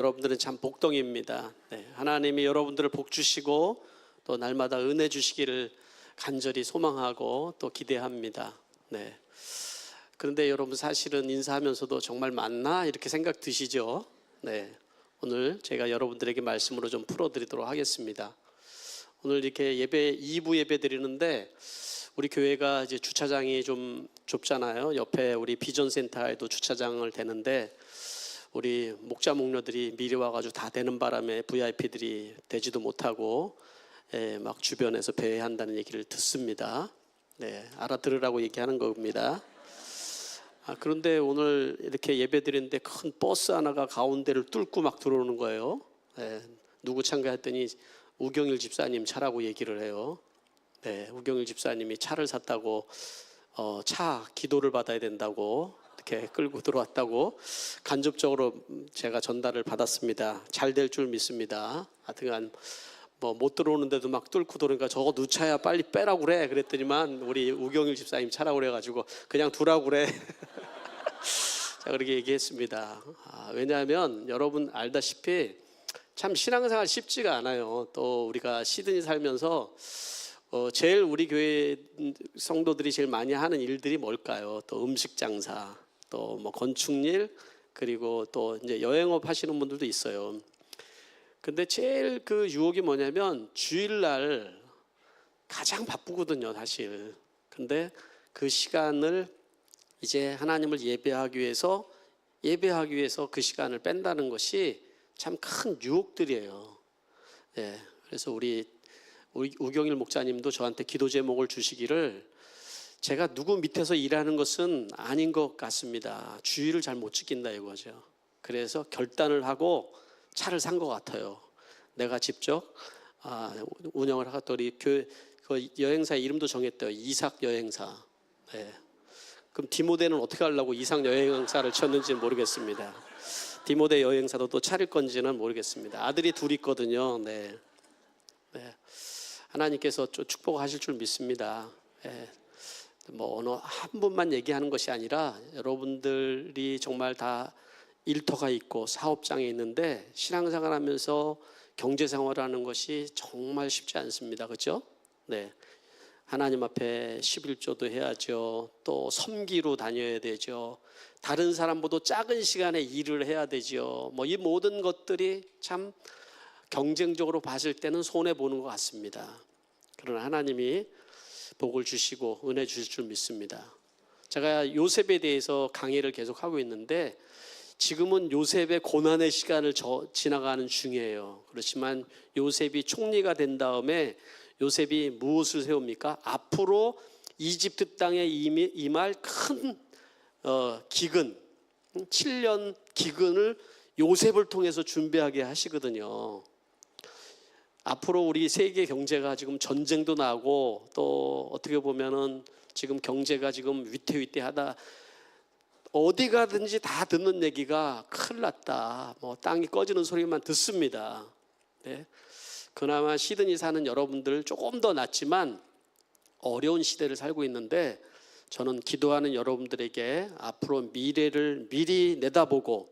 여러분들은 참 복덩이입니다. 하나님이 여러분들을 복 주시고 또 날마다 은혜 주시기를 간절히 소망하고 또 기대합니다. 그런데 여러분 사실은 인사하면서도 정말 맞나 이렇게 생각 드시죠? 오늘 제가 여러분들에게 말씀으로 좀 풀어드리도록 하겠습니다. 오늘 이렇게 예배 2부 예배 드리는데 우리 교회가 이제 주차장이 좀 좁잖아요. 옆에 우리 비전센터에도 주차장을 대는데 우리 목자 목녀들이 미리 와가지고 다 되는 바람에 VIP들이 되지도 못하고 막 주변에서 배회한다는 얘기를 듣습니다. 알아들으라고 얘기하는 겁니다. 그런데 오늘 이렇게 예배 드리는데 큰 버스 하나가 가운데를 뚫고 막 들어오는 거예요. 누구 참가했더니 우경일 집사님 차라고 얘기를 해요. 우경일 집사님이 차를 샀다고 차 기도를 받아야 된다고 이렇게 끌고 들어왔다고 간접적으로 제가 전달을 받았습니다. 잘 될 줄 믿습니다. 하여튼 뭐 못 들어오는데도 막 뚫고 들어오니까 저거 누 차야 빨리 빼라고 그래 그랬더니만 우리 우경일 집사님 차라고 그래가지고 그냥 두라고 그래. 자, 그렇게 얘기했습니다. 왜냐하면 여러분 알다시피 참 신앙생활 쉽지가 않아요. 또 우리가 시드니 살면서 제일 우리 교회 성도들이 제일 많이 하는 일들이 뭘까요? 또 음식 장사, 또 뭐 건축일, 그리고 또 이제 여행업 하시는 분들도 있어요. 근데 제일 그 유혹이 뭐냐면 주일날 가장 바쁘거든요, 사실. 근데 그 시간을 이제 하나님을 예배하기 위해서 그 시간을 뺀다는 것이 참 큰 유혹들이에요. 그래서 우리 우경일 목사님도 저한테 기도 제목을 주시기를 제가 누구 밑에서 일하는 것은 아닌 것 같습니다. 주의를 잘 못 지킨다 이거죠. 그래서 결단을 하고 차를 산 것 같아요. 내가 직접 운영을 하겠더니 그 여행사 이름도 정했대요. 이삭 여행사. 그럼 디모데는 어떻게 하려고 이삭 여행사를 쳤는지는 모르겠습니다. 디모데 여행사도 또 차릴 건지는 모르겠습니다. 아들이 둘 있거든요. 하나님께서 축복하실 줄 믿습니다. 뭐 어느 한 분만 얘기하는 것이 아니라 여러분들이 정말 다 일터가 있고 사업장에 있는데 신앙생활하면서 경제생활하는 것이 정말 쉽지 않습니다. 그렇죠? 하나님 앞에 11조도 해야죠. 또 섬기로 다녀야 되죠. 다른 사람보다 작은 시간에 일을 해야 되죠. 뭐 이 모든 것들이 참 경쟁적으로 봤을 때는 손해 보는 것 같습니다. 그러나 하나님이 복을 주시고 은혜 주실 줄 믿습니다. 제가 요셉에 대해서 강의를 계속 하고 있는데 지금은 요셉의 고난의 시간을 지나가는 중이에요. 그렇지만 요셉이 총리가 된 다음에 요셉이 무엇을 세웁니까? 앞으로 이집트 땅에 임할 큰 기근, 7년 기근을 요셉을 통해서 준비하게 하시거든요. 앞으로 우리 세계 경제가 지금 전쟁도 나고 또 어떻게 보면은 지금 경제가 지금 위태위태하다. 어디 가든지 다 듣는 얘기가 큰일 났다. 뭐 땅이 꺼지는 소리만 듣습니다. 그나마 시드니 사는 여러분들 조금 더 낫지만 어려운 시대를 살고 있는데 저는 기도하는 여러분들에게 앞으로 미래를 미리 내다보고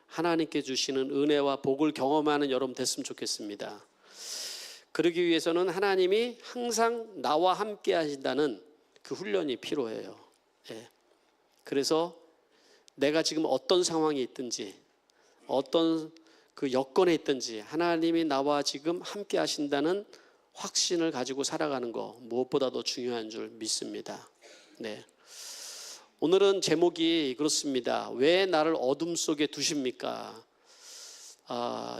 하나님께 주시는 은혜와 복을 경험하는 여러분 됐으면 좋겠습니다. 그러기 위해서는 하나님이 항상 나와 함께 하신다는 그 훈련이 필요해요. 그래서 내가 지금 어떤 상황에 있든지 어떤 그 여건에 있든지 하나님이 나와 지금 함께 하신다는 확신을 가지고 살아가는 거 무엇보다도 중요한 줄 믿습니다. 오늘은 제목이 그렇습니다. 왜 나를 어둠 속에 두십니까?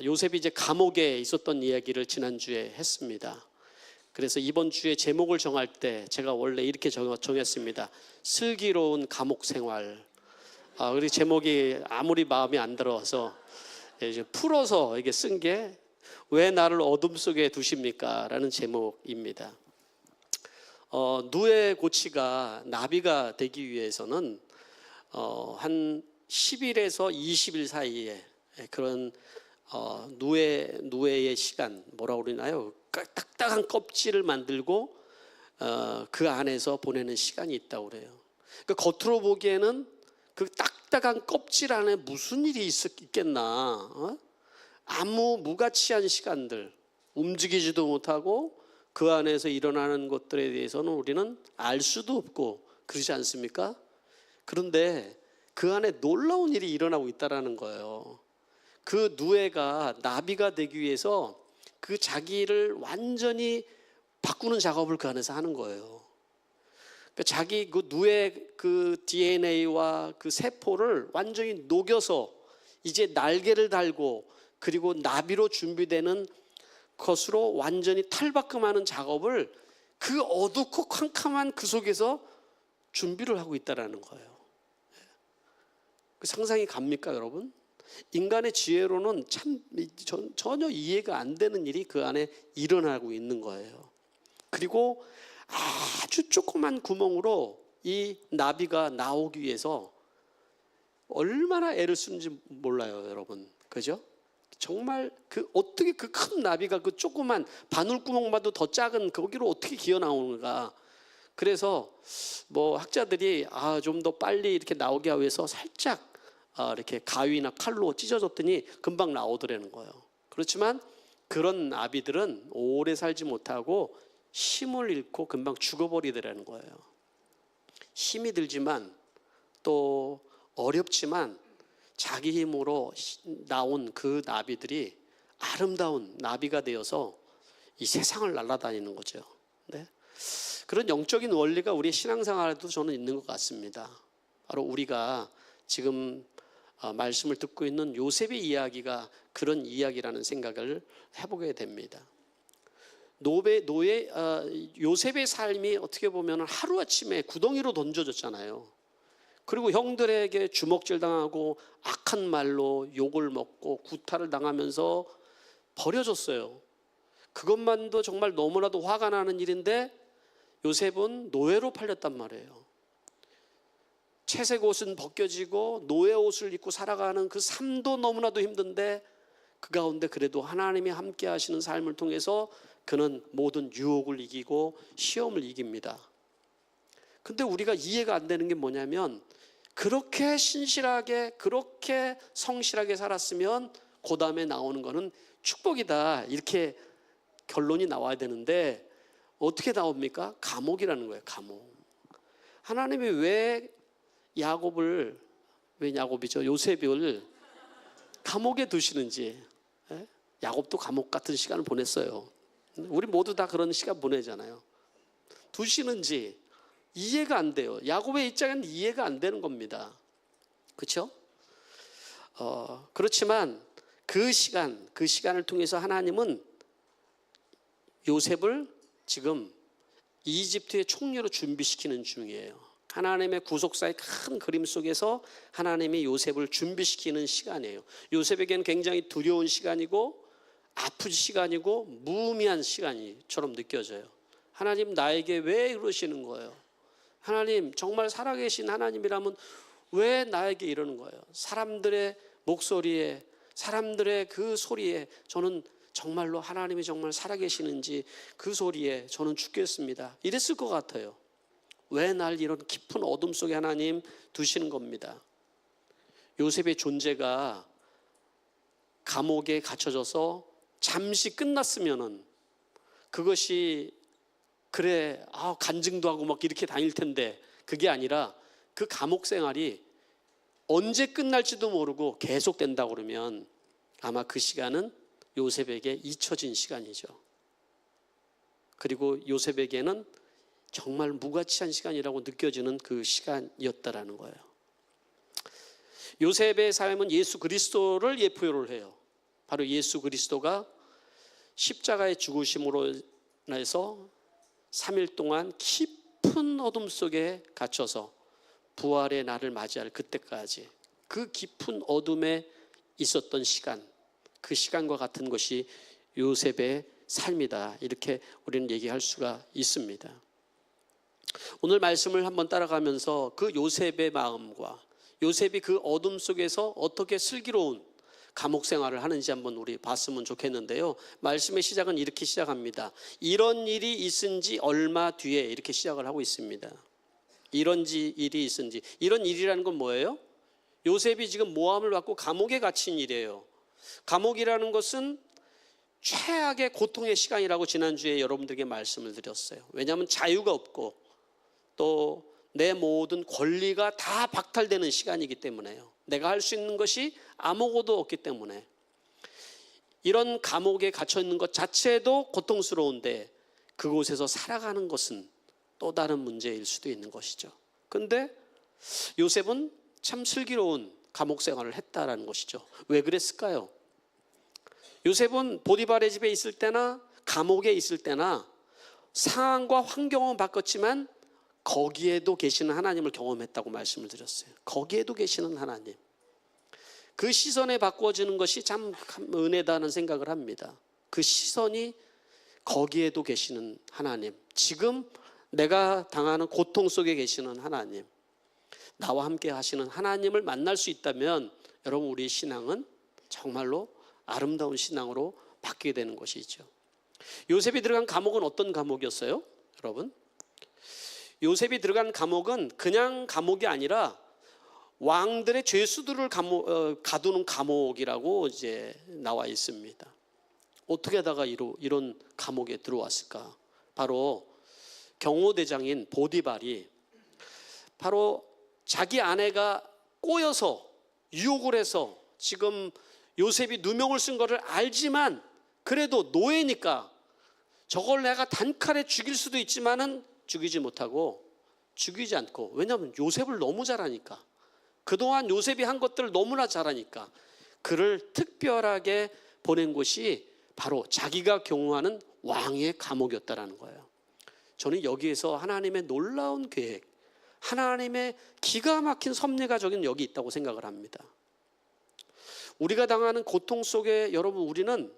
요셉이 이제 감옥에 있었던 이야기를 지난주에 했습니다. 그래서 이번 주에 제목을 정할 때 제가 원래 이렇게 정했습니다. 슬기로운 감옥 생활. 그리고 제목이 아무리 마음에 안 들어서 이제 풀어서 이게 쓴 게 왜 나를 어둠 속에 두십니까? 라는 제목입니다. 누에 고치가 나비가 되기 위해서는 한 10일에서 20일 사이에 그런 누에의 시간 뭐라고 그러나요? 딱딱한 껍질을 만들고 그 안에서 보내는 시간이 있다고 그래요. 그러니까 겉으로 보기에는 그 딱딱한 껍질 안에 무슨 일이 있겠나? 아무 무가치한 시간들, 움직이지도 못하고 그 안에서 일어나는 것들에 대해서는 우리는 알 수도 없고 그러지 않습니까? 그런데 그 안에 놀라운 일이 일어나고 있다는 거예요. 그 누에가 나비가 되기 위해서 그 자기를 완전히 바꾸는 작업을 그 안에서 하는 거예요. 그러니까 자기 그 누의 그 DNA와 그 세포를 완전히 녹여서 이제 날개를 달고 그리고 나비로 준비되는 것으로 완전히 탈바꿈하는 작업을 그 어둡고 캄캄한 그 속에서 준비를 하고 있다는 거예요. 그 상상이 갑니까, 여러분? 인간의 지혜로는 참 전혀 이해가 안 되는 일이 그 안에 일어나고 있는 거예요. 그리고 아주 조그만 구멍으로 이 나비가 나오기 위해서 얼마나 애를 쓰는지 몰라요, 여러분. 그죠? 정말 그 어떻게 그 큰 나비가 그 조그만 바늘구멍보다 더 작은 거기로 어떻게 기어 나오는가? 그래서 뭐 학자들이 좀 더 빨리 이렇게 나오게 하기 위해서 살짝 이렇게 가위나 칼로 찢어줬더니 금방 나오더라는 거예요. 그렇지만 그런 나비들은 오래 살지 못하고 힘을 잃고 금방 죽어버리더라는 거예요. 힘이 들지만 또 어렵지만 자기 힘으로 나온 그 나비들이 아름다운 나비가 되어서 이 세상을 날아다니는 거죠. 네? 그런 영적인 원리가 우리 신앙생활에도 저는 있는 것 같습니다. 바로 우리가 지금 말씀을 듣고 있는 요셉의 이야기가 그런 이야기라는 생각을 해보게 됩니다. 요셉의 삶이 어떻게 보면 하루아침에 구덩이로 던져졌잖아요. 그리고 형들에게 주먹질 당하고 악한 말로 욕을 먹고 구타를 당하면서 버려졌어요. 그것만도 정말 너무나도 화가 나는 일인데 요셉은 노예로 팔렸단 말이에요. 채색 옷은 벗겨지고 노예 옷을 입고 살아가는 그 삶도 너무나도 힘든데 그 가운데 그래도 하나님이 함께 하시는 삶을 통해서 그는 모든 유혹을 이기고 시험을 이깁니다. 근데 우리가 이해가 안 되는 게 뭐냐면 그렇게 신실하게 그렇게 성실하게 살았으면 그 다음에 나오는 거는 축복이다 이렇게 결론이 나와야 되는데 어떻게 나옵니까? 감옥이라는 거예요. 감옥. 하나님이 왜 요셉을 감옥에 두시는지. 야곱도 감옥 같은 시간을 보냈어요. 우리 모두 다 그런 시간 보내잖아요. 두시는지 이해가 안 돼요. 야곱의 입장에는 이해가 안 되는 겁니다. 그렇죠? 그렇지만 그 시간을 통해서 하나님은 요셉을 지금 이집트의 총리로 준비시키는 중이에요. 하나님의 구속사의 큰 그림 속에서 하나님이 요셉을 준비시키는 시간이에요. 요셉에게는 굉장히 두려운 시간이고 아픈 시간이고 무의미한 시간처럼 느껴져요. 하나님 나에게 왜 이러시는 거예요? 하나님 정말 살아계신 하나님이라면 왜 나에게 이러는 거예요? 사람들의 목소리에 사람들의 그 소리에 저는 정말로 하나님이 정말 살아계시는지 그 소리에 저는 죽겠습니다. 이랬을 것 같아요. 왜 날 이런 깊은 어둠 속에 하나님 두시는 겁니다. 요셉의 존재가 감옥에 갇혀져서 잠시 끝났으면은 그것이 그래 간증도 하고 막 이렇게 다닐 텐데 그게 아니라 그 감옥 생활이 언제 끝날지도 모르고 계속된다고 그러면 아마 그 시간은 요셉에게 잊혀진 시간이죠. 그리고 요셉에게는 정말 무가치한 시간이라고 느껴지는 그 시간이었다라는 거예요. 요셉의 삶은 예수 그리스도를 예표를 해요. 바로 예수 그리스도가 십자가의 죽으심으로 인해서 3일 동안 깊은 어둠 속에 갇혀서 부활의 날을 맞이할 그때까지 그 깊은 어둠에 있었던 시간, 그 시간과 같은 것이 요셉의 삶이다. 이렇게 우리는 얘기할 수가 있습니다. 오늘 말씀을 한번 따라가면서 그 요셉의 마음과 요셉이 그 어둠 속에서 어떻게 슬기로운 감옥 생활을 하는지 한번 우리 봤으면 좋겠는데요. 말씀의 시작은 이렇게 시작합니다. 이런 일이 있은 지 얼마 뒤에 이렇게 시작을 하고 있습니다. 이런 일이 있은 지. 이런 일이라는 건 뭐예요? 요셉이 지금 모함을 받고 감옥에 갇힌 일이에요. 감옥이라는 것은 최악의 고통의 시간이라고 지난주에 여러분들에게 말씀을 드렸어요. 왜냐하면 자유가 없고 또 내 모든 권리가 다 박탈되는 시간이기 때문에요. 내가 할 수 있는 것이 아무것도 없기 때문에. 이런 감옥에 갇혀 있는 것 자체도 고통스러운데 그곳에서 살아가는 것은 또 다른 문제일 수도 있는 것이죠. 그런데 요셉은 참 슬기로운 감옥 생활을 했다라는 것이죠. 왜 그랬을까요? 요셉은 보디발의 집에 있을 때나 감옥에 있을 때나 상황과 환경은 바꿨지만 거기에도 계시는 하나님을 경험했다고 말씀을 드렸어요. 거기에도 계시는 하나님. 그 시선에 바꿔지는 것이 참 은혜다는 생각을 합니다. 그 시선이 거기에도 계시는 하나님, 지금 내가 당하는 고통 속에 계시는 하나님, 나와 함께 하시는 하나님을 만날 수 있다면 여러분, 우리 신앙은 정말로 아름다운 신앙으로 바뀌게 되는 것이죠. 요셉이 들어간 감옥은 어떤 감옥이었어요? 여러분, 요셉이 들어간 감옥은 그냥 감옥이 아니라 왕들의 죄수들을 가두는 감옥이라고 이제 나와 있습니다. 어떻게 하다가 이런 감옥에 들어왔을까? 바로 경호대장인 보디발이 바로 자기 아내가 꼬여서 유혹을 해서 지금 요셉이 누명을 쓴 것을 알지만 그래도 노예니까 저걸 내가 단칼에 죽일 수도 있지만은 죽이지 못하고 죽이지 않고, 왜냐하면 요셉을 너무 잘 아니까, 그동안 요셉이 한 것들을 너무나 잘 아니까 그를 특별하게 보낸 곳이 바로 자기가 경호하는 왕의 감옥이었다라는 거예요. 저는 여기에서 하나님의 놀라운 계획, 하나님의 기가 막힌 섭리가 여기 있다고 생각을 합니다. 우리가 당하는 고통 속에 여러분, 우리는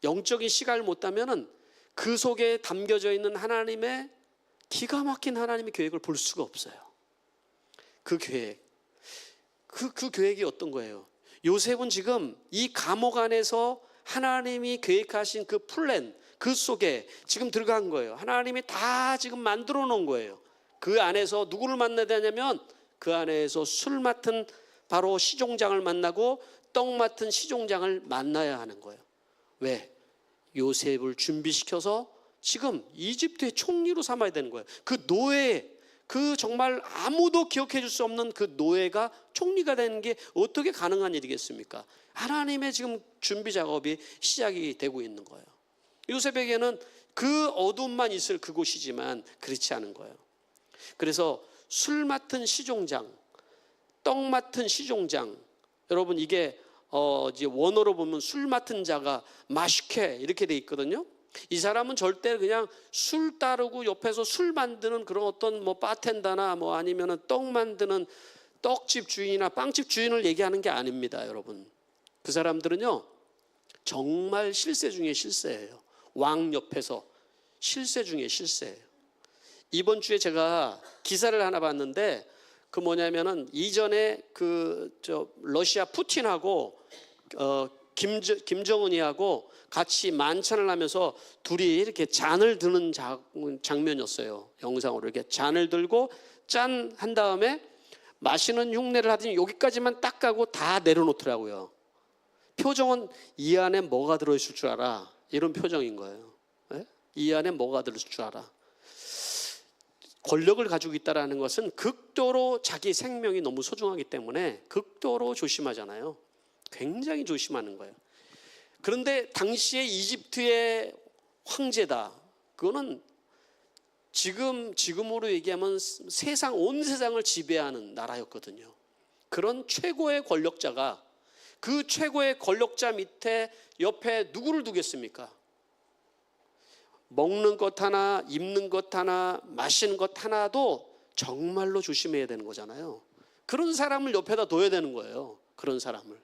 영적인 시각을 못 따면은 그 속에 담겨져 있는 하나님의 기가 막힌 하나님의 계획을 볼 수가 없어요. 그 계획, 그 계획이 어떤 거예요? 요셉은 지금 이 감옥 안에서 하나님이 계획하신 그 플랜, 그 속에 지금 들어간 거예요. 하나님이 다 지금 만들어 놓은 거예요. 그 안에서 누구를 만나야 되냐면 그 안에서 술 맡은 바로 시종장을 만나고 떡 맡은 시종장을 만나야 하는 거예요. 왜? 요셉을 준비시켜서 지금 이집트의 총리로 삼아야 되는 거예요. 그 노예, 그 정말 아무도 기억해 줄 수 없는 그 노예가 총리가 되는 게 어떻게 가능한 일이겠습니까? 하나님의 지금 준비 작업이 시작이 되고 있는 거예요. 요셉에게는 그 어둠만 있을 그곳이지만 그렇지 않은 거예요. 그래서 술 맡은 시종장, 떡 맡은 시종장, 여러분 이게 이제 원어로 보면 술 맡은 자가 마시케 이렇게 돼 있거든요. 이 사람은 절대 그냥 술 따르고 옆에서 술 만드는 그런 어떤 뭐 바텐더나 뭐 아니면은 떡 만드는 떡집 주인이나 빵집 주인을 얘기하는 게 아닙니다, 여러분. 그 사람들은요 정말 실세 중에 실세예요. 왕 옆에서 실세 중에 실세예요. 이번 주에 제가 기사를 하나 봤는데 그 뭐냐면은 이전에 러시아 푸틴하고 김정은이하고 같이 만찬을 하면서 둘이 이렇게 잔을 드는 장면이었어요. 영상으로 이렇게 잔을 들고 짠 한 다음에 마시는 흉내를 하더니 여기까지만 딱 가고 다 내려놓더라고요. 표정은 이 안에 뭐가 들어있을 줄 알아, 이런 표정인 거예요. 네? 이 안에 뭐가 들어있을 줄 알아. 권력을 가지고 있다는 것은 극도로 자기 생명이 너무 소중하기 때문에 극도로 조심하잖아요. 굉장히 조심하는 거예요. 그런데 당시에 이집트의 황제다, 그거는 지금으로 얘기하면 온 세상을 지배하는 나라였거든요. 그런 최고의 권력자가 그 최고의 권력자 밑에 옆에 누구를 두겠습니까? 먹는 것 하나, 입는 것 하나, 마시는 것 하나도 정말로 조심해야 되는 거잖아요. 그런 사람을 옆에다 둬야 되는 거예요. 그런 사람을.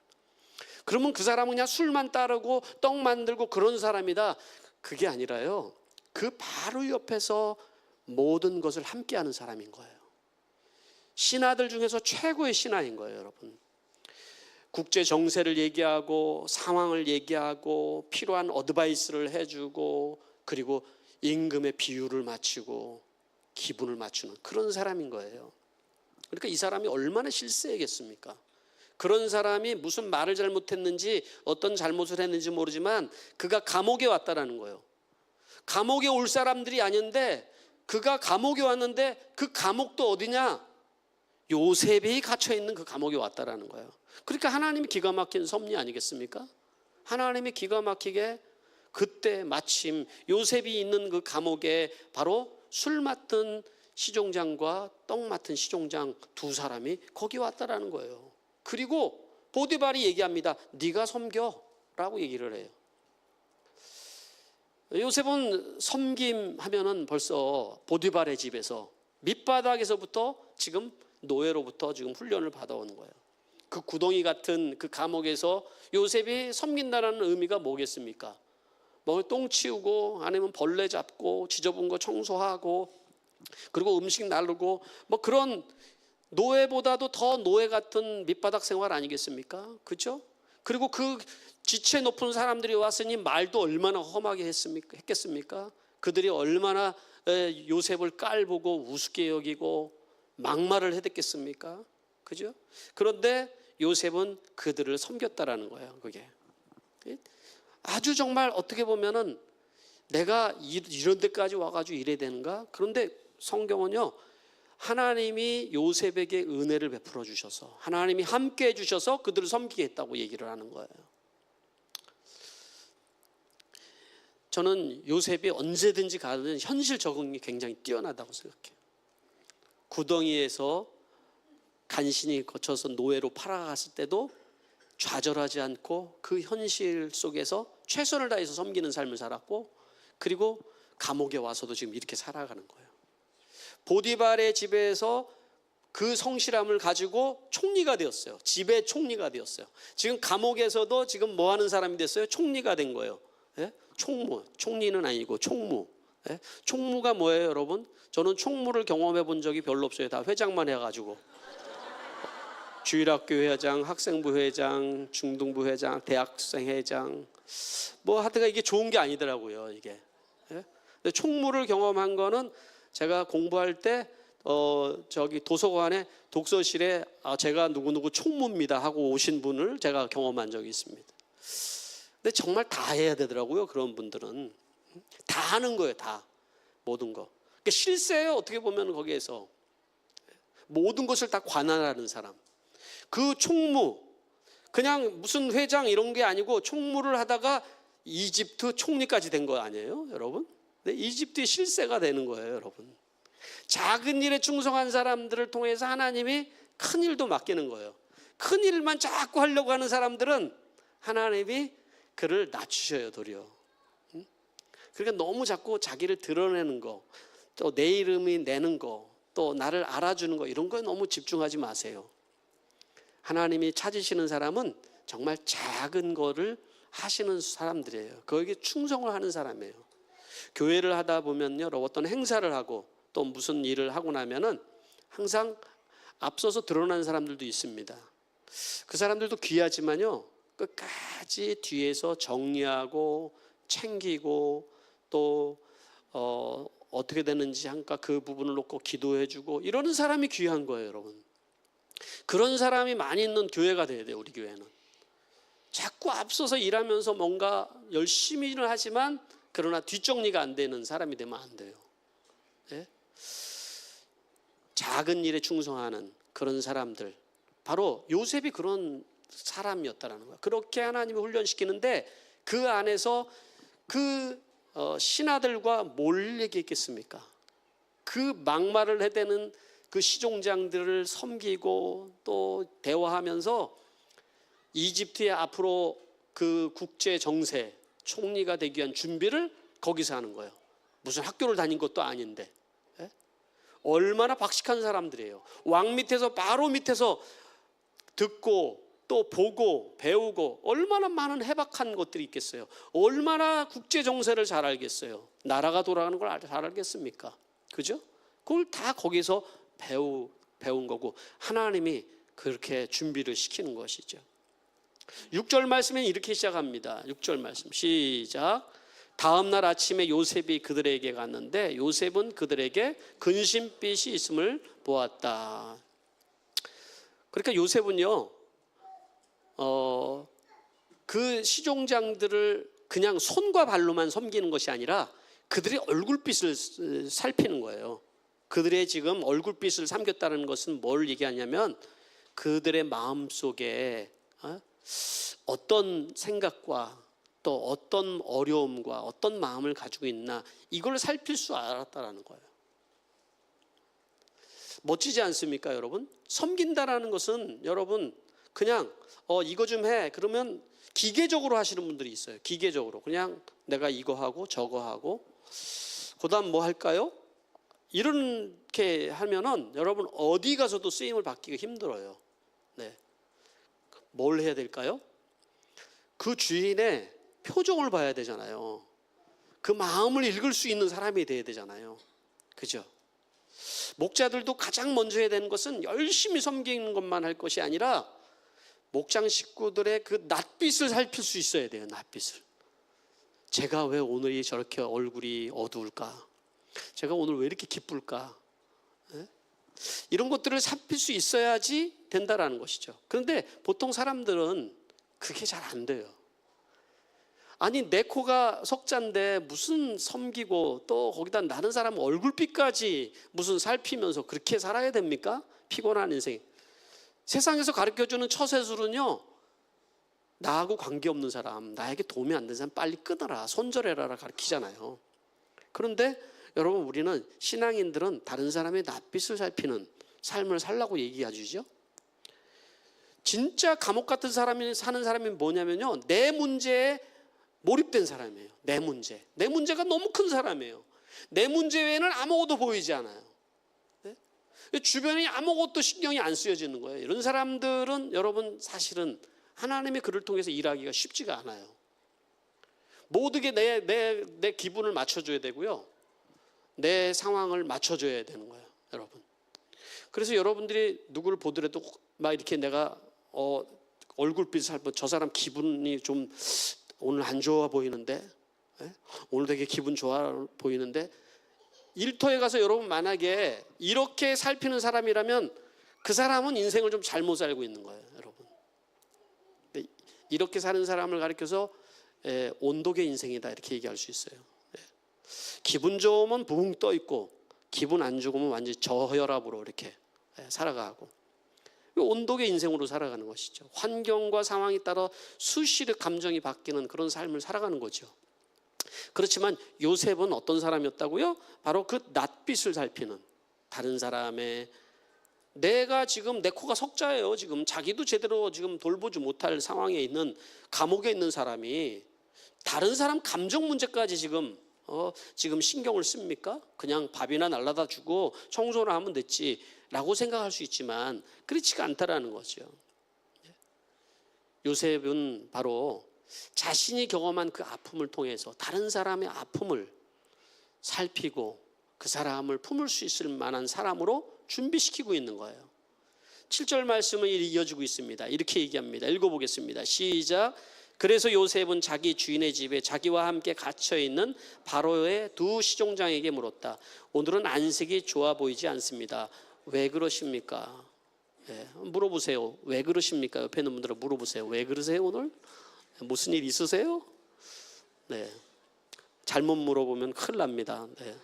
그러면 그 사람은 그냥 술만 따르고 떡 만들고 그런 사람이다, 그게 아니라요, 그 바로 옆에서 모든 것을 함께하는 사람인 거예요. 신하들 중에서 최고의 신하인 거예요, 여러분. 국제 정세를 얘기하고 상황을 얘기하고 필요한 어드바이스를 해주고 그리고 임금의 비율을 맞추고 기분을 맞추는 그런 사람인 거예요. 그러니까 이 사람이 얼마나 실세겠습니까? 그런 사람이 무슨 말을 잘못했는지 어떤 잘못을 했는지 모르지만 그가 감옥에 왔다라는 거예요. 감옥에 올 사람들이 아닌데 그가 감옥에 왔는데 그 감옥도 어디냐? 요셉이 갇혀 있는 그 감옥에 왔다라는 거예요. 그러니까 하나님이 기가 막힌 섭리 아니겠습니까? 하나님이 기가 막히게 그때 마침 요셉이 있는 그 감옥에 바로 술 맡은 시종장과 떡 맡은 시종장 두 사람이 거기 왔다라는 거예요. 그리고 보디발이 얘기합니다. 네가 섬겨라고 얘기를 해요. 요셉은 섬김하면은 벌써 보디발의 집에서 밑바닥에서부터 지금 노예로부터 지금 훈련을 받아오는 거예요. 그 구덩이 같은 그 감옥에서 요셉이 섬긴다는 의미가 뭐겠습니까? 뭐 똥 치우고 아니면 벌레 잡고 지저분 거 청소하고 그리고 음식 나르고 뭐 그런 노예보다도 더 노예 같은 밑바닥 생활 아니겠습니까? 그렇죠? 그리고 그 지체 높은 사람들이 왔으니 말도 얼마나 험하게 했겠습니까? 그들이 얼마나 요셉을 깔보고 우습게 여기고 막말을 해댔겠습니까? 그죠? 그런데 요셉은 그들을 섬겼다라는 거예요. 그게 아주 정말 어떻게 보면은 내가 이런 데까지 와가지고 이래야 되는가? 그런데 성경은요, 하나님이 요셉에게 은혜를 베풀어 주셔서 하나님이 함께 해주셔서 그들을 섬기게 했다고 얘기를 하는 거예요. 저는 요셉이 언제든지 가든 현실 적응이 굉장히 뛰어나다고 생각해요. 구덩이에서 간신히 거쳐서 노예로 팔아갔을 때도 좌절하지 않고 그 현실 속에서 최선을 다해서 섬기는 삶을 살았고, 그리고 감옥에 와서도 지금 이렇게 살아가는 거예요. 보디발의 집에서 그 성실함을 가지고 총리가 되었어요. 집의 총리가 되었어요. 지금 감옥에서도 지금 뭐 하는 사람이 됐어요? 총리가 된 거예요. 예? 총무, 총리는 아니고 총무. 예? 총무가 뭐예요, 여러분? 저는 총무를 경험해 본 적이 별로 없어요. 다 회장만 해가지고. 주일학교 회장, 학생부 회장, 중등부 회장, 대학생 회장, 뭐 하여튼 이게 좋은 게 아니더라고요, 이게. 예? 근데 총무를 경험한 거는 제가 공부할 때 저기 도서관에 독서실에 제가 누구누구 총무입니다 하고 오신 분을 제가 경험한 적이 있습니다. 근데 정말 다 해야 되더라고요. 그런 분들은 다 하는 거예요. 다 모든 거. 그러니까 실세예요. 어떻게 보면 거기에서 모든 것을 다 관할하는 사람. 그 총무, 그냥 무슨 회장 이런 게 아니고 총무를 하다가 이집트 총리까지 된 거 아니에요, 여러분? 이집트의 실세가 되는 거예요, 여러분. 작은 일에 충성한 사람들을 통해서 하나님이 큰 일도 맡기는 거예요. 큰 일만 자꾸 하려고 하는 사람들은 하나님이 그를 낮추셔요, 도리어. 그러니까 너무 자꾸 자기를 드러내는 거, 또 내 이름이 내는 거, 또 나를 알아주는 거, 이런 거에 너무 집중하지 마세요. 하나님이 찾으시는 사람은 정말 작은 거를 하시는 사람들이에요. 거기에 충성을 하는 사람이에요. 교회를 하다 보면요, 어떤 행사를 하고 또 무슨 일을 하고 나면은 항상 앞서서 드러나는 사람들도 있습니다. 그 사람들도 귀하지만요, 끝까지 뒤에서 정리하고 챙기고 또 어떻게 되는지 잠깐 그 부분을 놓고 기도해주고 이러는 사람이 귀한 거예요, 여러분. 그런 사람이 많이 있는 교회가 돼야 돼요, 우리 교회는. 자꾸 앞서서 일하면서 뭔가 열심히 일을 하지만 그러나 뒷정리가 안 되는 사람이 되면 안 돼요. 네? 작은 일에 충성하는 그런 사람들, 바로 요셉이 그런 사람이었다라는 거예요. 그렇게 하나님이 훈련시키는데 그 안에서 그 신하들과 뭘 얘기했겠습니까? 그 막말을 해대는 그 시종장들을 섬기고 또 대화하면서 이집트의 앞으로 그 국제 정세 총리가 되기 위한 준비를 거기서 하는 거예요. 무슨 학교를 다닌 것도 아닌데. 예? 얼마나 박식한 사람들이에요. 왕 밑에서 바로 밑에서 듣고 또 보고 배우고 얼마나 많은 해박한 것들이 있겠어요. 얼마나 국제 정세를 잘 알겠어요. 나라가 돌아가는 걸 잘 알겠습니까? 그죠? 그걸 다 거기서 배운 거고 하나님이 그렇게 준비를 시키는 것이죠. 6절 말씀은 이렇게 시작합니다. 6절 말씀 시작. 다음 날 아침에 요셉이 그들에게 갔는데 요셉은 그들에게 근심빛이 있음을 보았다. 그러니까 요셉은요, 그 시종장들을 그냥 손과 발로만 섬기는 것이 아니라 그들의 얼굴빛을 살피는 거예요. 그들의 지금 얼굴빛을 삼겼다는 것은 뭘 얘기하냐면 그들의 마음 속에 어떤 생각과 또 어떤 어려움과 어떤 마음을 가지고 있나 이걸 살필 수 알았다라는 거예요. 멋지지 않습니까, 여러분? 섬긴다라는 것은 여러분 그냥 이거 좀 해 그러면 기계적으로 하시는 분들이 있어요. 기계적으로 그냥 내가 이거 하고 저거 하고 그다음 뭐 할까요? 이렇게 하면은 여러분 어디 가서도 쓰임을 받기가 힘들어요. 네. 뭘 해야 될까요? 그 주인의 표정을 봐야 되잖아요. 그 마음을 읽을 수 있는 사람이 돼야 되잖아요. 그죠? 목자들도 가장 먼저 해야 되는 것은 열심히 섬기는 것만 할 것이 아니라 목장 식구들의 그 낯빛을 살필 수 있어야 돼요. 낯빛을. 제가 왜 오늘이 저렇게 얼굴이 어두울까? 제가 오늘 왜 이렇게 기쁠까? 이런 것들을 살필 수 있어야지 된다라는 것이죠. 그런데 보통 사람들은 그게 잘 안 돼요. 아니 내 코가 석자인데 무슨 섬기고 또 거기다 다른 사람 얼굴빛까지 무슨 살피면서 그렇게 살아야 됩니까? 피곤한 인생. 세상에서 가르쳐주는 처세술은요, 나하고 관계없는 사람, 나에게 도움이 안 되는 사람 빨리 끊어라, 손절해라 가르치잖아요. 그런데 여러분 우리는 신앙인들은 다른 사람의 낯빛을 살피는 삶을 살라고 얘기해 주죠. 진짜 감옥 같은 사람이 사는 사람이 뭐냐면요, 내 문제에 몰입된 사람이에요. 내 문제가 너무 큰 사람이에요. 내 문제 외에는 아무것도 보이지 않아요. 네? 주변이 아무것도 신경이 안 쓰여지는 거예요. 이런 사람들은 여러분 사실은 하나님의 그를 통해서 일하기가 쉽지가 않아요. 모두게 내 기분을 맞춰줘야 되고요, 내 상황을 맞춰줘야 되는 거예요, 여러분. 그래서 여러분들이 누구를 보더라도 막 이렇게 내가 얼굴빛을 살펴 저 사람 기분이 좀 오늘 안 좋아 보이는데, 오늘 되게 기분 좋아 보이는데, 일터에 가서 여러분 만약에 이렇게 살피는 사람이라면 그 사람은 인생을 좀 잘못 살고 있는 거예요, 여러분. 이렇게 사는 사람을 가리켜서 온독의 인생이다 이렇게 얘기할 수 있어요. 기분 좋으면 붕 떠 있고 기분 안 좋으면 완전히 저혈압으로 이렇게 살아가고, 온독의 인생으로 살아가는 것이죠. 환경과 상황에 따라 수시로 감정이 바뀌는 그런 삶을 살아가는 거죠. 그렇지만 요셉은 어떤 사람이었다고요? 바로 그 낯빛을 살피는, 다른 사람의, 내가 지금 내 코가 석자예요. 지금 자기도 제대로 지금 돌보지 못할 상황에 있는, 감옥에 있는 사람이 다른 사람 감정 문제까지 지금 신경을 씁니까? 그냥 밥이나 날라다 주고 청소를 하면 됐지 라고 생각할 수 있지만 그렇지가 않다라는 거죠. 요셉은 바로 자신이 경험한 그 아픔을 통해서 다른 사람의 아픔을 살피고 그 사람을 품을 수 있을 만한 사람으로 준비시키고 있는 거예요. 7절 말씀은 이어지고 있습니다. 이렇게 얘기합니다. 읽어보겠습니다. 시작. 그래서 요셉은 자기 주인의 집에 자기와 함께 갇혀있는 바로의 두 시종장에게 물었다. 오늘은 안색이 좋아 보이지 않습니다. 왜 그러십니까? 물어보세요. 왜 그러십니까? 옆에 있는 분들은 물어보세요. 왜 그러세요 오늘? 무슨 일 있으세요? 네. 잘못 물어보면 큰일 납니다. 네.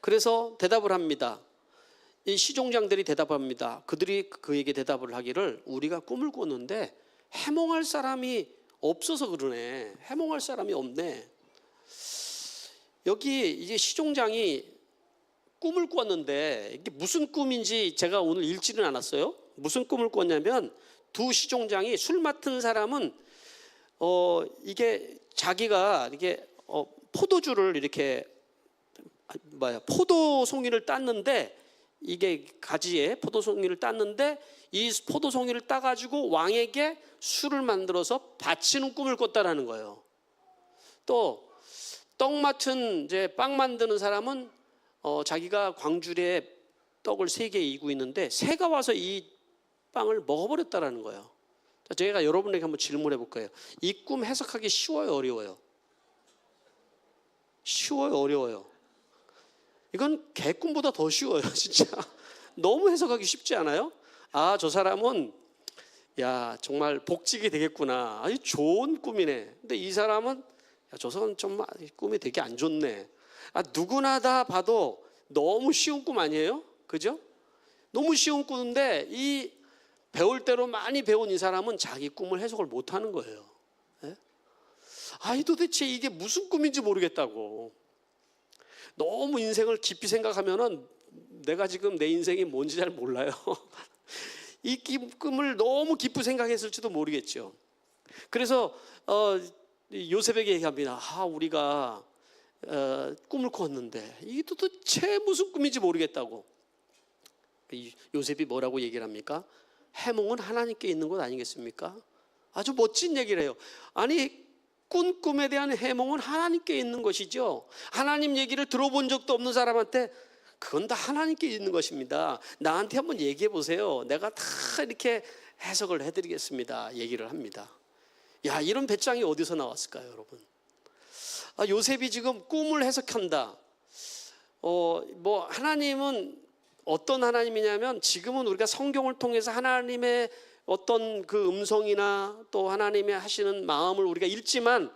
그래서 대답을 합니다. 이 시종장들이 대답합니다. 그들이 그에게 대답을 하기를 우리가 꿈을 꿨는데 해몽할 사람이 없어서 그러네. 해몽할 사람이 없네. 여기 이제 시종장이 꿈을 꿨는데 이게 무슨 꿈인지 제가 오늘 읽지는 않았어요. 무슨 꿈을 꿨냐면 두 시종장이 술 맡은 사람은 이게 자기가 이게 포도주를 이렇게 포도송이를 땄는데, 이게 가지에 포도송이를 땄는데 이 포도송이를 따가지고 왕에게 술을 만들어서 바치는 꿈을 꿨다라는 거예요. 또 떡 맡은 이제 빵 만드는 사람은 자기가 광주리에 떡을 3개 이고 있는데 새가 와서 이 빵을 먹어버렸다라는 거예요. 자, 제가 여러분에게 한번 질문해 볼 거예요. 이 꿈 해석하기 쉬워요, 어려워요? 쉬워요, 어려워요? 이건 개꿈보다 더 쉬워요, 진짜. 너무 해석하기 쉽지 않아요? 아, 저 사람은 야, 정말 복직이 되겠구나. 아주 좋은 꿈이네. 근데 이 사람은 야, 저 사람 좀 꿈이 되게 안 좋네. 누구나 다 봐도 너무 쉬운 꿈 아니에요? 그죠? 너무 쉬운 꿈인데 이 배울 대로 많이 배운 이 사람은 자기 꿈을 해석을 못 하는 거예요. 예? 도대체 이게 무슨 꿈인지 모르겠다고. 너무 인생을 깊이 생각하면은 내가 지금 내 인생이 뭔지 잘 몰라요. 이 꿈을 너무 깊이 생각했을지도 모르겠죠. 그래서 요셉에게 얘기합니다. 우리가 꿈을 꿨는데 이게 도대체 무슨 꿈인지 모르겠다고. 요셉이 뭐라고 얘기를 합니까? 해몽은 하나님께 있는 것 아니겠습니까? 아주 멋진 얘기를 해요. 아니, 꾼 꿈에 대한 해몽은 하나님께 있는 것이죠. 하나님 얘기를 들어본 적도 없는 사람한테 그건 다 하나님께 있는 것입니다. 나한테 한번 얘기해 보세요. 내가 다 이렇게 해석을 해드리겠습니다. 얘기를 합니다. 야, 이런 배짱이 어디서 나왔을까요, 여러분? 요셉이 지금 꿈을 해석한다. 하나님은 어떤 하나님이냐면 지금은 우리가 성경을 통해서 하나님의 어떤 그 음성이나 또 하나님의 하시는 마음을 우리가 읽지만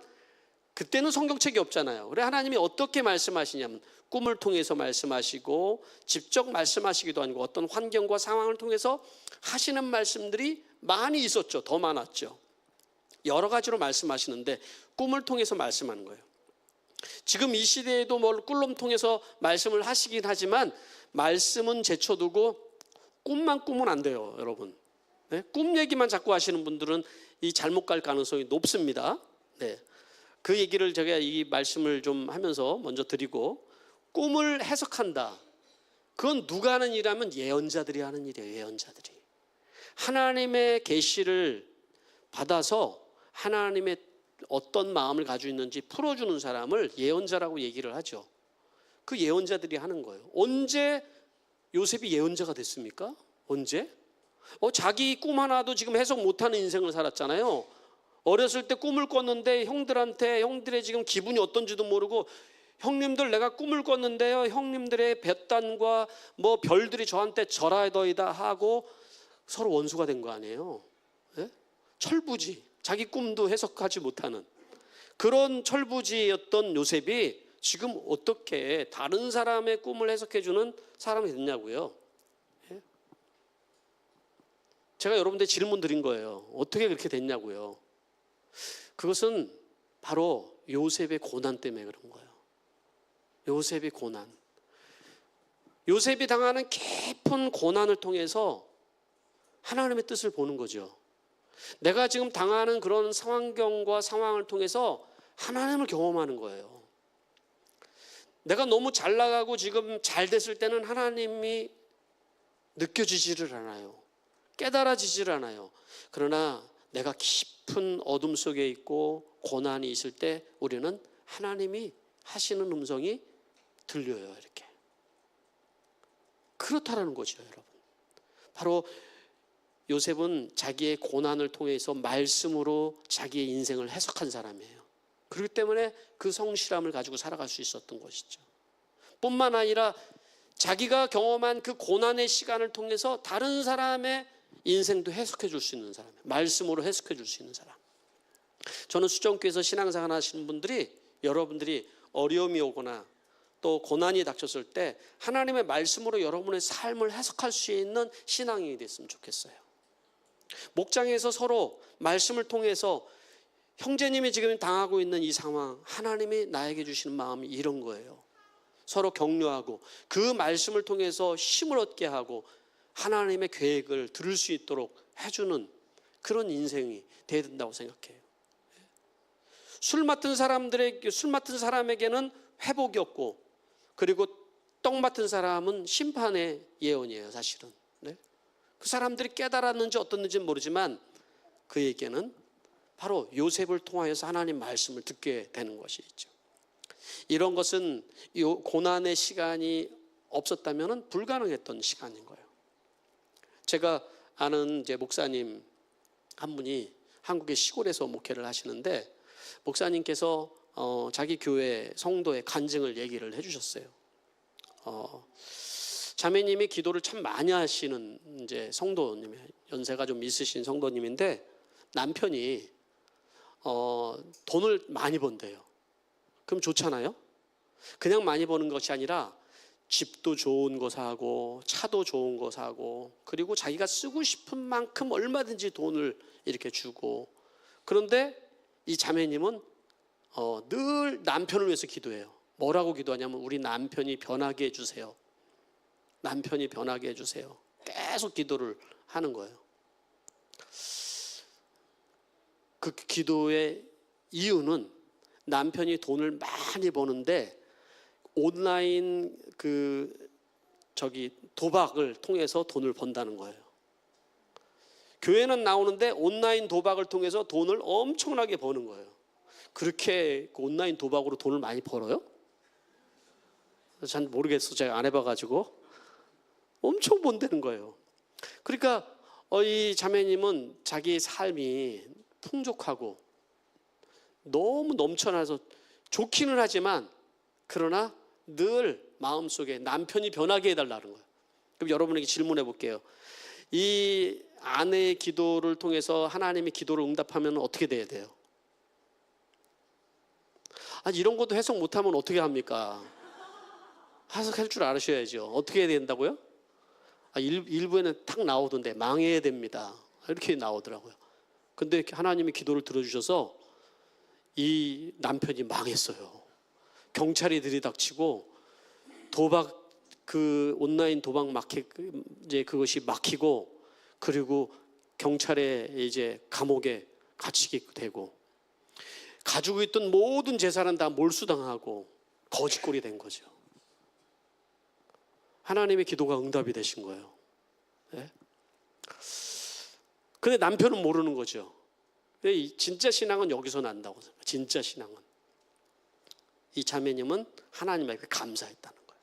그때는 성경책이 없잖아요. 그래 하나님이 어떻게 말씀하시냐면 꿈을 통해서 말씀하시고 직접 말씀하시기도 하고 어떤 환경과 상황을 통해서 하시는 말씀들이 많이 있었죠. 더 많았죠. 여러 가지로 말씀하시는데 꿈을 통해서 말씀하는 거예요. 지금 이 시대에도 꿈을 통해서 말씀을 하시긴 하지만 말씀은 제쳐두고 꿈만 꾸면 안 돼요, 여러분. 네? 꿈 얘기만 자꾸 하시는 분들은 이 잘못 갈 가능성이 높습니다. 네. 그 얘기를 제가 이 말씀을 좀 하면서 먼저 드리고, 꿈을 해석한다. 그건 누가 하는 일이라면 예언자들이 하는 일이에요. 예언자들이 하나님의 계시를 받아서 하나님의 어떤 마음을 가지고 있는지 풀어주는 사람을 예언자라고 얘기를 하죠. 그 예언자들이 하는 거예요. 언제 요셉이 예언자가 됐습니까? 언제? 자기 꿈 하나도 지금 해석 못하는 인생을 살았잖아요. 어렸을 때 꿈을 꿨는데 형들의 지금 기분이 어떤지도 모르고, 형님들 내가 꿈을 꿨는데요, 형님들의 볕단과 별들이 저한테 절하더이다 하고 서로 원수가 된 거 아니에요. 네? 철부지, 자기 꿈도 해석하지 못하는 그런 철부지였던 요셉이 지금 어떻게 다른 사람의 꿈을 해석해주는 사람이 됐냐고요. 예? 제가 여러분들 질문 드린 거예요. 어떻게 그렇게 됐냐고요. 그것은 바로 요셉의 고난 때문에 그런 거예요. 요셉의 고난. 요셉이 당하는 깊은 고난을 통해서 하나님의 뜻을 보는 거죠. 내가 지금 당하는 그런 상황경과 상황을 통해서 하나님을 경험하는 거예요. 내가 너무 잘 나가고 지금 잘 됐을 때는 하나님이 느껴지지를 않아요. 깨달아지지를 않아요. 그러나 내가 깊은 어둠 속에 있고 고난이 있을 때 우리는 하나님이 하시는 음성이 들려요. 이렇게. 그렇다라는 거죠, 여러분. 바로 요셉은 자기의 고난을 통해서 말씀으로 자기의 인생을 해석한 사람이에요. 그렇기 때문에 그 성실함을 가지고 살아갈 수 있었던 것이죠. 뿐만 아니라 자기가 경험한 그 고난의 시간을 통해서 다른 사람의 인생도 해석해 줄 수 있는 사람, 말씀으로 해석해 줄 수 있는 사람. 저는 수정교회에서 신앙생활 하시는 분들이, 여러분들이 어려움이 오거나 또 고난이 닥쳤을 때 하나님의 말씀으로 여러분의 삶을 해석할 수 있는 신앙이 됐으면 좋겠어요. 목장에서 서로 말씀을 통해서 형제님이 지금 당하고 있는 이 상황, 하나님이 나에게 주시는 마음이 이런 거예요. 서로 격려하고 그 말씀을 통해서 힘을 얻게 하고 하나님의 계획을 들을 수 있도록 해주는 그런 인생이 돼야 된다고 생각해요. 술 맡은 사람에게는 회복이 없고, 그리고 떡 맡은 사람은 심판의 예언이에요, 사실은. 네? 그 사람들이 깨달았는지 어떻는지는 모르지만 그에게는 바로 요셉을 통하여서 하나님 말씀을 듣게 되는 것이 있죠. 이런 것은 이 고난의 시간이 없었다면 불가능했던 시간인 거예요. 제가 아는 이제 목사님 한 분이 한국의 시골에서 목회를 하시는데, 목사님께서 자기 교회 성도의 간증을 얘기를 해주셨어요. 자매님이 기도를 참 많이 하시는 이제 성도님, 연세가 좀 있으신 성도님인데 남편이 돈을 많이 번대요. 그럼 좋잖아요. 그냥 많이 버는 것이 아니라 집도 좋은 거 사고 차도 좋은 거 사고 그리고 자기가 쓰고 싶은 만큼 얼마든지 돈을 이렇게 주고, 그런데 이 자매님은 늘 남편을 위해서 기도해요. 뭐라고 기도하냐면 우리 남편이 변하게 해주세요. 남편이 변하게 해주세요. 계속 기도를 하는 거예요. 그 기도의 이유는 남편이 돈을 많이 버는데 온라인 도박을 통해서 돈을 번다는 거예요. 교회는 나오는데 온라인 도박을 통해서 돈을 엄청나게 버는 거예요. 그렇게 온라인 도박으로 돈을 많이 벌어요? 잘 모르겠어. 제가 안 해봐가지고. 엄청 번다는 거예요. 그러니까 이 자매님은 자기 삶이 풍족하고 너무 넘쳐나서 좋기는 하지만 그러나 늘 마음속에 남편이 변하게 해달라는 거예요. 그럼 여러분에게 질문해 볼게요. 이 아내의 기도를 통해서 하나님이 기도를 응답하면 어떻게 돼야 돼요? 아니, 이런 것도 해석 못하면 어떻게 합니까? 해석할 줄 아셔야죠. 어떻게 해야 된다고요? 일부에는 탁 나오던데 망해야 됩니다. 이렇게 나오더라고요. 근데 하나님이 기도를 들어주셔서 이 남편이 망했어요. 경찰이 들이닥치고 도박, 온라인 도박 이제 그것이 막히고, 그리고 경찰에 이제 감옥에 갇히게 되고, 가지고 있던 모든 재산은 다 몰수당하고 거지꼴이 된 거죠. 하나님의 기도가 응답이 되신 거예요. 네? 근데 남편은 모르는 거죠. 진짜 신앙은 여기서 난다고. 진짜 신앙은 이 자매님은 하나님에게 감사했다는 거예요.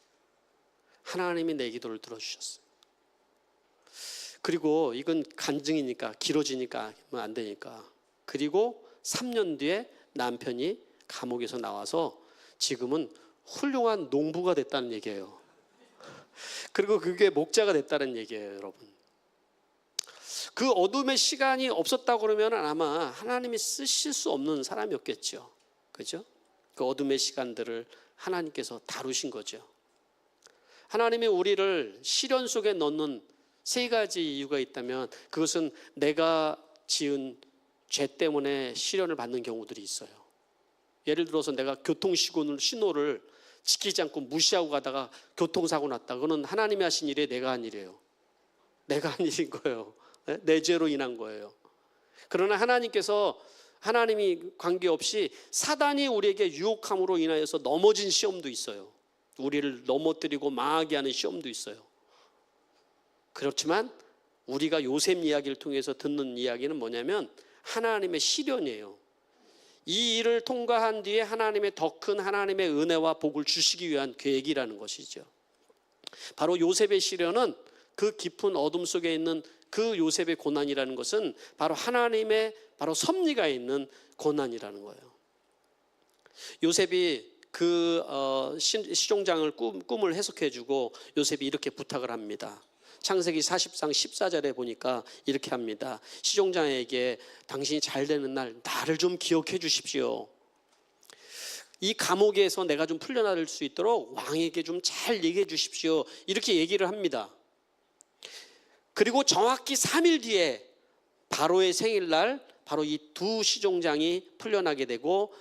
하나님이 내 기도를 들어주셨어요. 그리고 이건 간증이니까 길어지니까 안 되니까, 그리고 3년 뒤에 남편이 감옥에서 나와서 지금은 훌륭한 농부가 됐다는 얘기예요. 그리고 그게 목자가 됐다는 얘기예요, 여러분. 그 어둠의 시간이 없었다고 그러면 아마 하나님이 쓰실 수 없는 사람이었겠죠. 그죠? 그 어둠의 시간들을 하나님께서 다루신 거죠. 하나님이 우리를 시련 속에 넣는 3가지 이유가 있다면 그것은 내가 지은 죄 때문에 시련을 받는 경우들이 있어요. 예를 들어서 내가 교통신호를 지키지 않고 무시하고 가다가 교통사고 났다. 그거는 하나님이 하신 일에 내가 한 일이에요. 내가 한 일인 거예요. 내 죄로 인한 거예요. 그러나 하나님이 관계없이 사단이 우리에게 유혹함으로 인하여서 넘어진 시험도 있어요. 우리를 넘어뜨리고 망하게 하는 시험도 있어요. 그렇지만 우리가 요셉 이야기를 통해서 듣는 이야기는 뭐냐면 하나님의 시련이에요. 이 일을 통과한 뒤에 하나님의 더 큰 하나님의 은혜와 복을 주시기 위한 계획이라는 것이죠. 바로 요셉의 시련은 그 깊은 어둠 속에 있는 그 요셉의 고난이라는 것은 바로 하나님의 바로 섭리가 있는 고난이라는 거예요. 요셉이 시종장을 꿈을 해석해주고 요셉이 이렇게 부탁을 합니다. 창세기 40장 14절에 보니까 이렇게 합니다. 시종장에게 당신이 잘 되는 날 나를 좀 기억해 주십시오. 이 감옥에서 내가 좀 풀려날 수 있도록 왕에게 좀 잘 얘기해 주십시오. 이렇게 얘기를 합니다. 그리고 정확히 3일 뒤에 바로의 생일날 바로 이 2 시종장이 풀려나게 되고,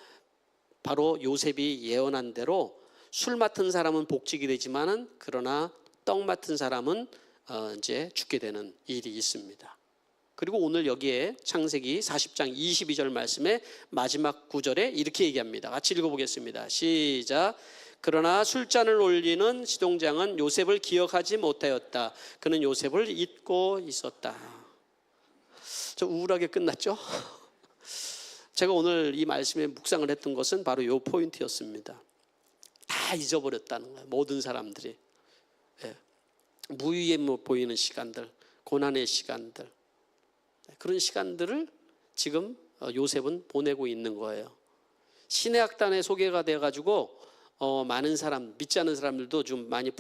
바로 요셉이 예언한 대로 술 맡은 사람은 복직이 되지만은 그러나 떡 맡은 사람은 이제 죽게 되는 일이 있습니다. 그리고 오늘 여기에 창세기 40장 22절 말씀의 마지막 구절에 이렇게 얘기합니다. 같이 읽어보겠습니다. 시작. 그러나 술잔을 올리는 시종장은 요셉을 기억하지 못하였다. 그는 요셉을 잊고 있었다. 좀 우울하게 끝났죠? 제가 오늘 이 말씀에 묵상을 했던 것은 바로 이 포인트였습니다. 다 잊어버렸다는 거예요. 모든 사람들이. 무위에 보이는 시간들, 고난의 시간들, 그런 시간들을 지금 요셉은 보내고 있는 거예요. 신의 악단에 소개가 돼가지고 많은 사람, 믿지 않는 사람들도 좀 많이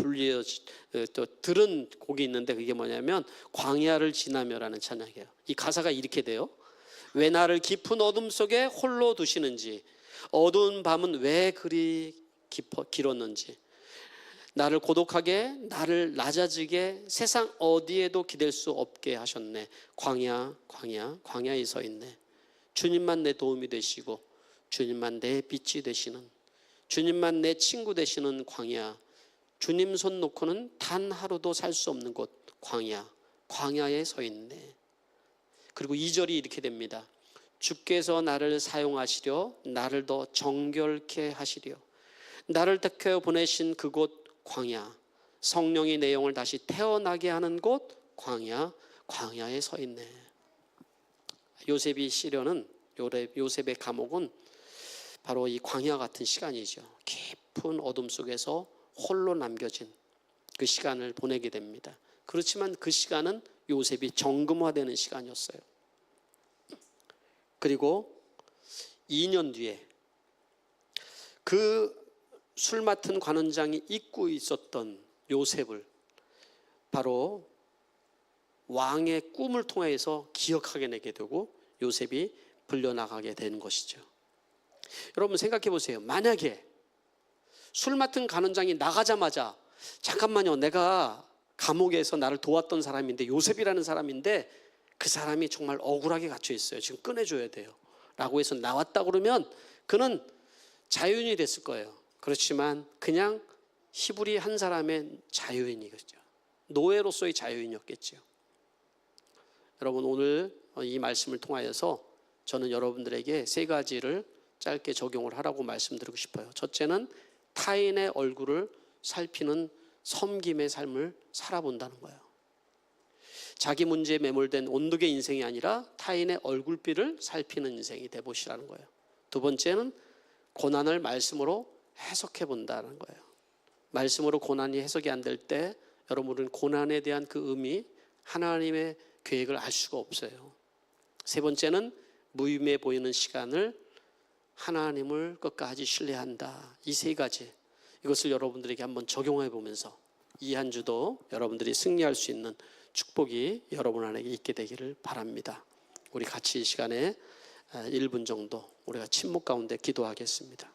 또 들은 곡이 있는데 그게 뭐냐면 광야를 지나며라는 찬양이에요. 이 가사가 이렇게 돼요. 왜 나를 깊은 어둠 속에 홀로 두시는지, 어두운 밤은 왜 그리 길었는지, 나를 고독하게, 나를 낮아지게 세상 어디에도 기댈 수 없게 하셨네. 광야에 서 있네. 주님만 내 도움이 되시고 주님만 내 빛이 되시는, 주님만 내 친구 되시는 광야, 주님 손 놓고는 단 하루도 살 수 없는 곳 광야에 서 있네. 그리고 2절이 이렇게 됩니다. 주께서 나를 사용하시려 광야를 더 정결케 하시려 나를 택하여 보내신 그곳 광야, 성령이 내 영을 다시 태어나게 하는 곳 광야에 서 있네. 요셉이 시련은, 요셉의 감옥은 바로 이 광야 같은 시간이죠. 깊은 어둠 속에서 홀로 남겨진 그 시간을 보내게 됩니다. 그렇지만 그 시간은 요셉이 정금화되는 시간이었어요. 그리고 2년 뒤에 그 술 맡은 관원장이 잊고 있었던 요셉을 바로 왕의 꿈을 통해서 기억하게 되게 되고 요셉이 불려나가게 된 것이죠. 여러분 생각해 보세요. 만약에 술 맡은 관원장이 나가자마자 잠깐만요, 내가 감옥에서 나를 도왔던 사람인데, 요셉이라는 사람인데 그 사람이 정말 억울하게 갇혀 있어요. 지금 꺼내줘야 돼요 라고 해서 나왔다 그러면 그는 자유인이 됐을 거예요. 그렇지만 그냥 히브리 한 사람의 자유인이겠죠. 노예로서의 자유인이었겠죠. 여러분 오늘 이 말씀을 통하여서 저는 여러분들에게 3가지를 짧게 적용을 하라고 말씀드리고 싶어요. 첫째는 타인의 얼굴을 살피는 섬김의 삶을 살아본다는 거예요. 자기 문제에 매몰된 온두개 인생이 아니라 타인의 얼굴빛을 살피는 인생이 되보시라는 거예요. 두 번째는 고난을 말씀으로 해석해 본다는 거예요. 말씀으로 고난이 해석이 안 될 때 여러분은 고난에 대한 그 의미, 하나님의 계획을 알 수가 없어요. 세 번째는 무의미해 보이는 시간을 하나님을 끝까지 신뢰한다. 이 3가지, 이것을 여러분들에게 한번 적용해 보면서 이 한 주도 여러분들이 승리할 수 있는 축복이 여러분 안에 있게 되기를 바랍니다. 우리 같이 이 시간에 1분 정도 우리가 침묵 가운데 기도하겠습니다.